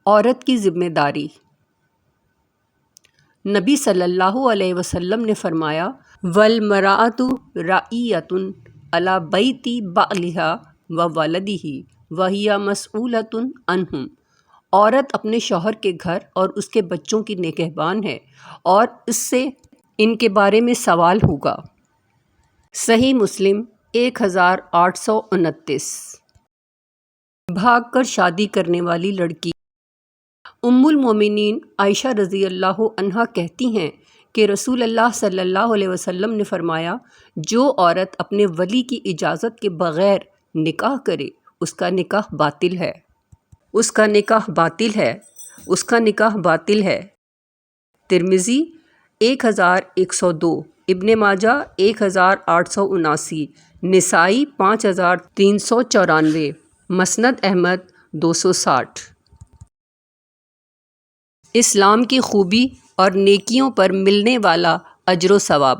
عورت کی ذمہ داری۔ نبی صلی اللہ علیہ وسلم نے فرمایا وَالْمَرْأَةُ رَاعِيَّةٌ عَلَى بَيْتِ بَعْلِهَا وَوَلَدِهِ وَهِيَ مَسْئُولَةٌ عَنْهُمْ۔ عورت اپنے شوہر کے گھر اور اس کے بچوں کی نگہبان ہے اور اس سے ان کے بارے میں سوال ہوگا۔ صحیح مسلم 1829۔ بھاگ کر شادی کرنے والی لڑکی۔ ام المومنین عائشہ رضی اللہ عنہا کہتی ہیں کہ رسول اللہ صلی اللہ علیہ وسلم نے فرمایا جو عورت اپنے ولی کی اجازت کے بغیر نکاح کرے اس کا نکاح باطل ہے، اس کا نکاح باطل ہے، اس کا نکاح باطل ہے۔ ترمذی 1102، ابن ماجہ 1879، نسائی 5394، مسند احمد 260۔ اسلام کی خوبی اور نیکیوں پر ملنے والا اجر و ثواب۔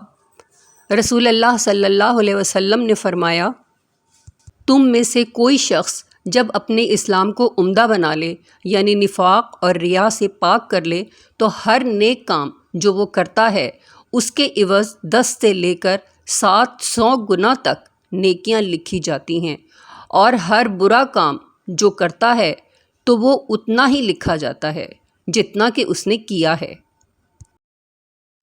رسول اللہ صلی اللہ علیہ وسلم نے فرمایا تم میں سے کوئی شخص جب اپنے اسلام کو عمدہ بنا لے یعنی نفاق اور ریا سے پاک کر لے تو ہر نیک کام جو وہ کرتا ہے اس کے عوض 10 سے لے کر 700 گنا تک نیکیاں لکھی جاتی ہیں، اور ہر برا کام جو کرتا ہے تو وہ اتنا ہی لکھا جاتا ہے جتنا کہ اس نے کیا ہے۔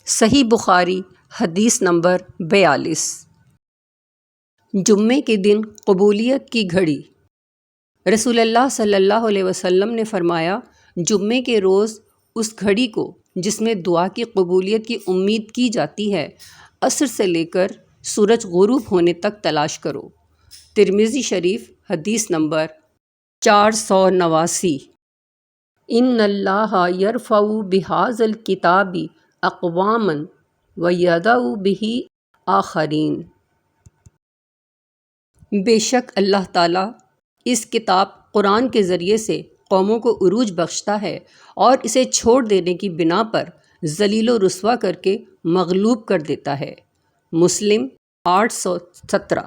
صحیح بخاری حدیث نمبر 42۔ جمعے کے دن قبولیت کی گھڑی۔ رسول اللہ صلی اللہ علیہ وسلم نے فرمایا جمعے کے روز اس گھڑی کو جس میں دعا کی قبولیت کی امید کی جاتی ہے عصر سے لے کر سورج غروب ہونے تک تلاش کرو۔ ترمذی شریف حدیث نمبر 489۔ ان اللہ یرفع بہذا الکتاب اقواما ویضع بہ آخرین۔ بے شک اللہ تعالیٰ اس کتاب قرآن کے ذریعے سے قوموں کو عروج بخشتا ہے اور اسے چھوڑ دینے کی بنا پر ذلیل و رسوا کر کے مغلوب کر دیتا ہے۔ مسلم 817۔